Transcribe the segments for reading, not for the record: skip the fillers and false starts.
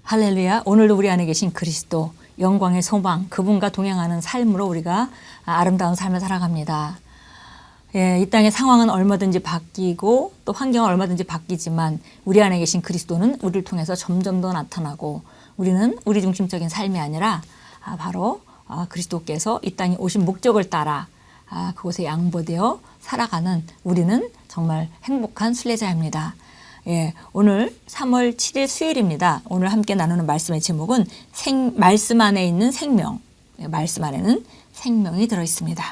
할렐루야. 오늘도 우리 안에 계신 그리스도, 영광의 소망, 그분과 동행하는 삶으로 우리가 아름다운 삶을 살아갑니다. 이 땅의 상황은 얼마든지 바뀌고 또 환경은 얼마든지 바뀌지만 우리 안에 계신 그리스도는 우리를 통해서 점점 더 나타나고 우리는 우리 중심적인 삶이 아니라 바로 그리스도께서 이 땅에 오신 목적을 따라 그곳에 양보되어 살아가는 우리는 정말 행복한 순례자입니다. 오늘 3월 7일 수요일입니다. 오늘 함께 나누는 말씀의 제목은 말씀 안에 있는 생명. 말씀 안에는 생명이 들어있습니다.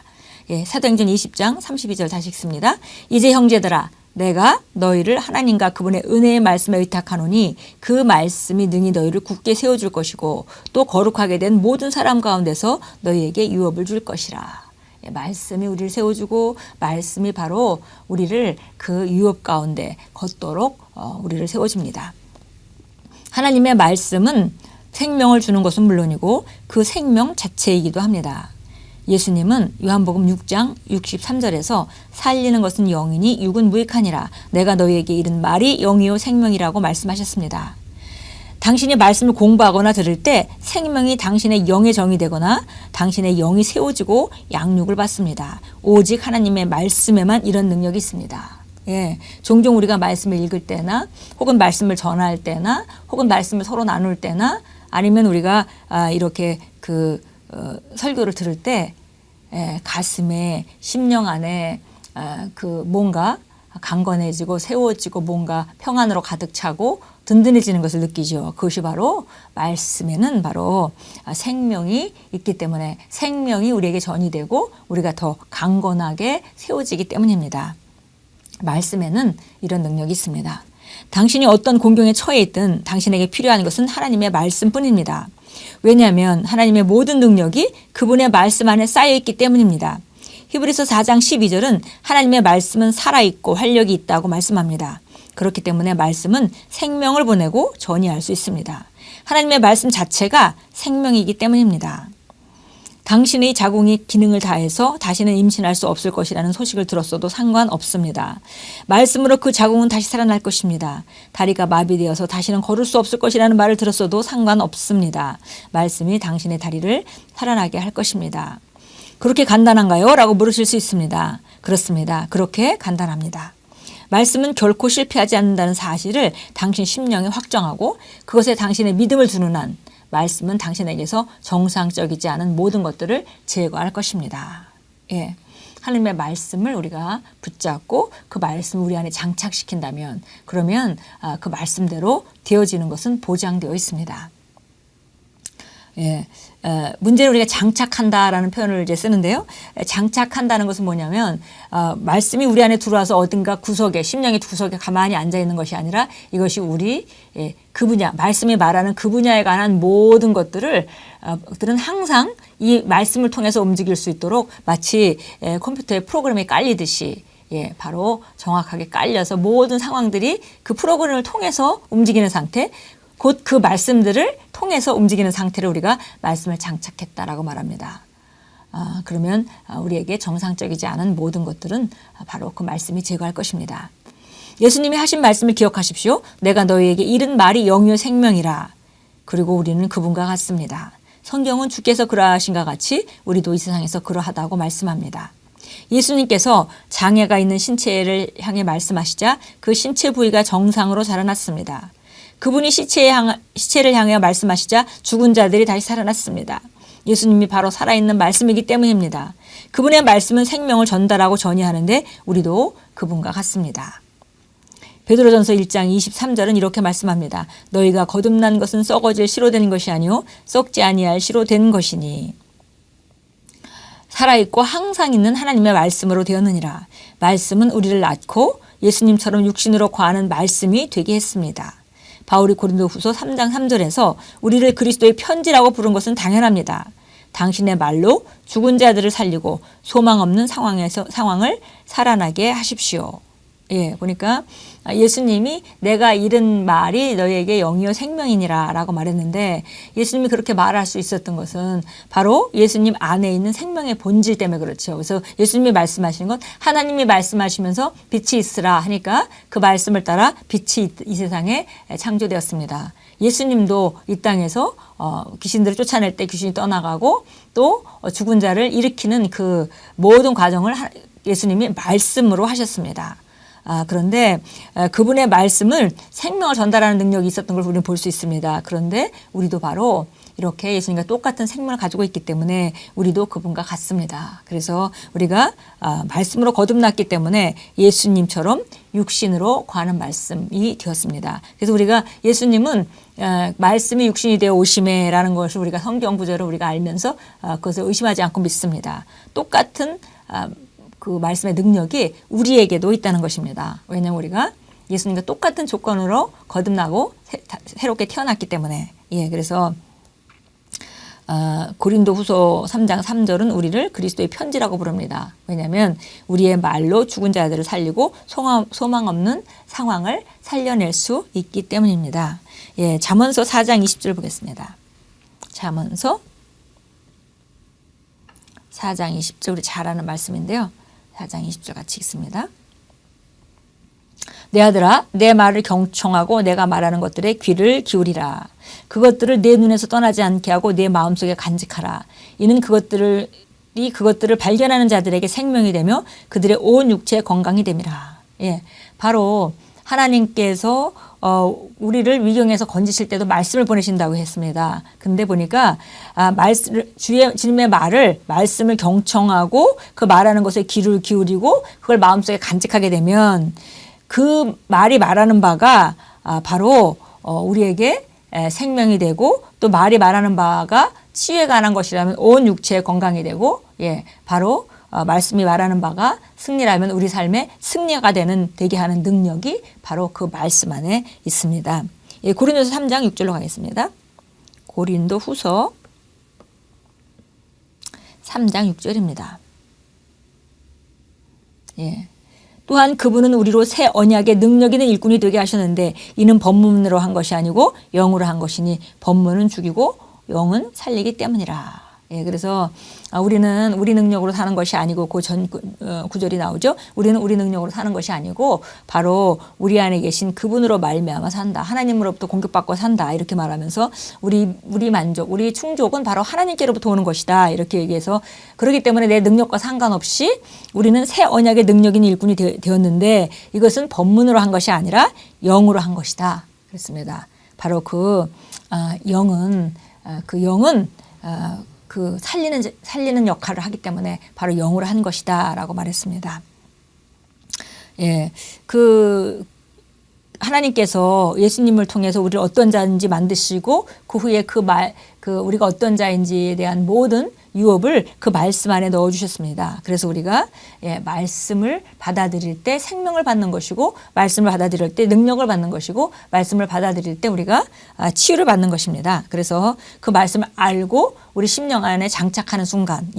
사도행전 20장 32절 다시 읽습니다. 이제 형제들아 내가 너희를 하나님과 그분의 은혜의 말씀에 의탁하노니 그 말씀이 능히 너희를 굳게 세워줄 것이고 또 거룩하게 된 모든 사람 가운데서 너희에게 유업을 줄 것이라. 말씀이 우리를 세워주고 말씀이 바로 우리를 그 유업 가운데 걷도록 우리를 세워줍니다. 하나님의 말씀은 생명을 주는 것은 물론이고 그 생명 자체이기도 합니다. 예수님은 요한복음 6장 63절에서 살리는 것은 영이니 육은 무익하니라. 내가 너희에게 이른 말이 영이요 생명이라고 말씀하셨습니다. 당신이 말씀을 공부하거나 들을 때 생명이 당신의 영의 정이 되거나 당신의 영이 세워지고 양육을 받습니다. 오직 하나님의 말씀에만 이런 능력이 있습니다. 종종 우리가 말씀을 읽을 때나 혹은 말씀을 전할 때나 혹은 말씀을 서로 나눌 때나 아니면 우리가 이렇게 설교를 들을 때 가슴에 심령 안에 뭔가 강건해지고 세워지고 뭔가 평안으로 가득 차고 든든해지는 것을 느끼죠. 그것이 바로 말씀에는 바로 생명이 있기 때문에 생명이 우리에게 전이 되고 우리가 더 강건하게 세워지기 때문입니다. 말씀에는 이런 능력이 있습니다. 당신이 어떤 공경에 처해 있든 당신에게 필요한 것은 하나님의 말씀뿐입니다. 왜냐하면 하나님의 모든 능력이 그분의 말씀 안에 쌓여 있기 때문입니다. 히브리서 4장 12절은 하나님의 말씀은 살아있고 활력이 있다고 말씀합니다. 그렇기 때문에 말씀은 생명을 보내고 전이할 수 있습니다. 하나님의 말씀 자체가 생명이기 때문입니다. 당신의 자궁이 기능을 다해서 다시는 임신할 수 없을 것이라는 소식을 들었어도 상관없습니다. 말씀으로 그 자궁은 다시 살아날 것입니다. 다리가 마비되어서 다시는 걸을 수 없을 것이라는 말을 들었어도 상관없습니다. 말씀이 당신의 다리를 살아나게 할 것입니다. 그렇게 간단한가요? 라고 물으실 수 있습니다. 그렇습니다. 그렇게 간단합니다. 말씀은 결코 실패하지 않는다는 사실을 당신 심령에 확정하고 그것에 당신의 믿음을 두는 한 말씀은 당신에게서 정상적이지 않은 모든 것들을 제거할 것입니다. 하나님의 말씀을 우리가 붙잡고 그 말씀을 우리 안에 장착시킨다면 그러면 그 말씀대로 되어지는 것은 보장되어 있습니다. 문제는 우리가 장착한다라는 표현을 이제 쓰는데요. 장착한다는 것은 뭐냐면 말씀이 우리 안에 들어와서 어딘가 구석에 심령의 구석에 가만히 앉아 있는 것이 아니라 이것이 우리 그 분야 말씀이 말하는 그 분야에 관한 모든 것들은 항상 이 말씀을 통해서 움직일 수 있도록 마치 컴퓨터에 프로그램이 깔리듯이 바로 정확하게 깔려서 모든 상황들이 그 프로그램을 통해서 움직이는 상태 곧 그 말씀들을 통해서 움직이는 상태를 우리가 말씀을 장착했다라고 말합니다. 그러면 우리에게 정상적이지 않은 모든 것들은 바로 그 말씀이 제거할 것입니다. 예수님이 하신 말씀을 기억하십시오. 내가 너희에게 이른 말이 영이요 생명이라. 그리고 우리는 그분과 같습니다. 성경은 주께서 그러하신과 같이 우리도 이 세상에서 그러하다고 말씀합니다. 예수님께서 장애가 있는 신체를 향해 말씀하시자 그 신체 부위가 정상으로 자라났습니다. 그분이 시체를 향해 말씀하시자 죽은 자들이 다시 살아났습니다. 예수님이 바로 살아있는 말씀이기 때문입니다. 그분의 말씀은 생명을 전달하고 전이하는데 우리도 그분과 같습니다. 베드로전서 1장 23절은 이렇게 말씀합니다. 너희가 거듭난 것은 썩어질 씨로 된 것이 아니요 썩지 아니할 씨로 된 것이니 살아있고 항상 있는 하나님의 말씀으로 되었느니라. 말씀은 우리를 낳고 예수님처럼 육신으로 거하는 말씀이 되게 했습니다. 바울이 고린도후서 3장 3절에서 우리를 그리스도의 편지라고 부른 것은 당연합니다. 당신의 말로 죽은 자들을 살리고 소망 없는 상황을 살아나게 하십시오. 보니까 예수님이 내가 이른 말이 너희에게 영이요 생명이니라 라고 말했는데 예수님이 그렇게 말할 수 있었던 것은 바로 예수님 안에 있는 생명의 본질 때문에 그렇죠. 그래서 예수님이 말씀하시는 건 하나님이 말씀하시면서 빛이 있으라 하니까 그 말씀을 따라 빛이 이 세상에 창조되었습니다. 예수님도 이 땅에서 귀신들을 쫓아낼 때 귀신이 떠나가고 또 죽은 자를 일으키는 그 모든 과정을 예수님이 말씀으로 하셨습니다. 그런데 그분의 말씀을 생명을 전달하는 능력이 있었던 걸 우리는 볼 수 있습니다. 그런데 우리도 바로 이렇게 예수님과 똑같은 생명을 가지고 있기 때문에 우리도 그분과 같습니다. 그래서 우리가 말씀으로 거듭났기 때문에 예수님처럼 육신으로 거하는 말씀이 되었습니다. 그래서 우리가 예수님은 말씀이 육신이 되어 오심에라는 것을 우리가 성경 구절을 우리가 알면서 그것을 의심하지 않고 믿습니다. 똑같은 그 말씀의 능력이 우리에게도 있다는 것입니다. 왜냐하면 우리가 예수님과 똑같은 조건으로 거듭나고 새롭게 태어났기 때문에. 그래서 고린도후서 3장 3절은 우리를 그리스도의 편지라고 부릅니다. 왜냐하면 우리의 말로 죽은 자들을 살리고 소망 없는 상황을 살려낼 수 있기 때문입니다. 잠언서 4장 20절 보겠습니다. 잠언서 4장 20절 우리 잘 아는 말씀인데요. 4장 20절 같이 읽습니다. 내 아들아 내 말을 경청하고 내가 말하는 것들에 귀를 기울이라. 그것들을 내 눈에서 떠나지 않게 하고 내 마음속에 간직하라. 이는 그것들을 발견하는 자들에게 생명이 되며 그들의 온 육체의 건강이 됨이라. 바로 하나님께서 우리를 위경에서 건지실 때도 말씀을 보내신다고 했습니다. 근데 보니까 주님의 말씀을 경청하고 그 말하는 것에 귀를 기울이고 그걸 마음속에 간직하게 되면 그 말이 말하는 바가 바로 우리에게 생명이 되고 또 말이 말하는 바가 치유에 관한 것이라면 온 육체의 건강이 되고 바로 말씀이 말하는 바가 승리라면 우리 삶에 승리가 되게 하는 능력이 바로 그 말씀 안에 있습니다. 고린도서 3장 6절로 가겠습니다. 고린도후서 3장 6절입니다. 또한 그분은 우리로 새 언약의 능력 있는 일꾼이 되게 하셨는데 이는 법문으로 한 것이 아니고 영으로 한 것이니 법문은 죽이고 영은 살리기 때문이라. 그래서 우리는 우리 능력으로 사는 것이 아니고 그 전 구절이 나오죠. 우리는 우리 능력으로 사는 것이 아니고 바로 우리 안에 계신 그분으로 말미암아 산다. 하나님으로부터 공격받고 산다. 이렇게 말하면서 우리 만족, 우리 충족은 바로 하나님께로부터 오는 것이다. 이렇게 얘기해서 그렇기 때문에 내 능력과 상관없이 우리는 새 언약의 능력인 일꾼이 되었는데 이것은 법문으로 한 것이 아니라 영으로 한 것이다. 그렇습니다. 바로 그 영은 그 살리는 역할을 하기 때문에 바로 영으로 한 것이다라고 말했습니다. 하나님께서 예수님을 통해서 우리를 어떤 자인지 만드시고 그 후에 우리가 어떤 자인지에 대한 모든 유업을 그 말씀 안에 넣어주셨습니다. 그래서 우리가 말씀을 받아들일 때 생명을 받는 것이고 말씀을 받아들일 때 능력을 받는 것이고 말씀을 받아들일 때 우리가 치유를 받는 것입니다. 그래서 그 말씀을 알고 우리 심령 안에 장착하는 순간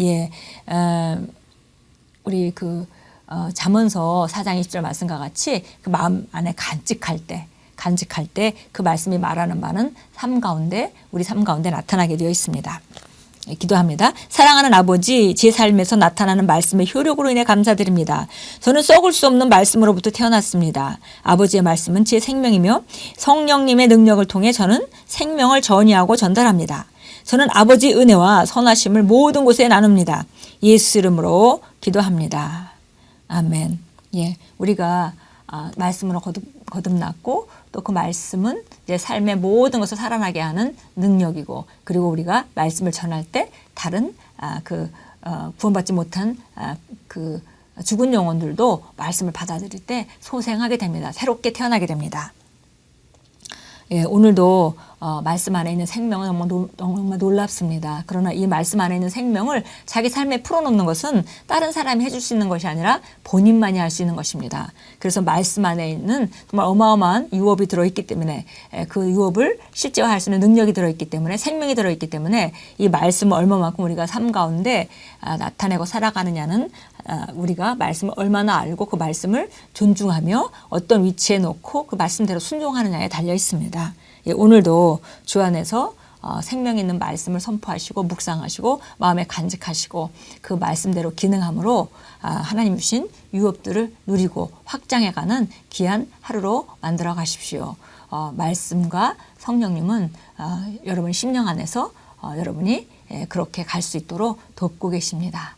우리 잠언서 4장 20절 말씀과 같이 그 마음 안에 간직할 때 그 말씀이 말하는 바는 우리 삶 가운데 나타나게 되어 있습니다. 기도합니다. 사랑하는 아버지, 제 삶에서 나타나는 말씀의 효력으로 인해 감사드립니다. 저는 썩을 수 없는 말씀으로부터 태어났습니다. 아버지의 말씀은 제 생명이며 성령님의 능력을 통해 저는 생명을 전이하고 전달합니다. 저는 아버지의 은혜와 선하심을 모든 곳에 나눕니다. 예수 이름으로 기도합니다. 아멘. 우리가 말씀으로 거듭났고 또 그 말씀은 이제 삶의 모든 것을 살아나게 하는 능력이고 그리고 우리가 말씀을 전할 때 다른 구원받지 못한 그 죽은 영혼들도 말씀을 받아들일 때 소생하게 됩니다. 새롭게 태어나게 됩니다. 오늘도 말씀 안에 있는 생명은 정말 놀랍습니다. 그러나 이 말씀 안에 있는 생명을 자기 삶에 풀어놓는 것은 다른 사람이 해줄 수 있는 것이 아니라 본인만이 할 수 있는 것입니다. 그래서 말씀 안에 있는 정말 어마어마한 유업이 들어있기 때문에 그 유업을 실제화할 수 있는 능력이 들어있기 때문에 생명이 들어있기 때문에 이 말씀을 얼마만큼 우리가 삶 가운데 나타내고 살아가느냐는 우리가 말씀을 얼마나 알고 그 말씀을 존중하며 어떤 위치에 놓고 그 말씀대로 순종하느냐에 달려 있습니다. 오늘도 주 안에서 생명 있는 말씀을 선포하시고 묵상하시고 마음에 간직하시고 그 말씀대로 기능함으로 하나님 주신 유업들을 누리고 확장해가는 귀한 하루로 만들어 가십시오. 말씀과 성령님은 여러분 심령 안에서 여러분이 그렇게 갈 수 있도록 돕고 계십니다.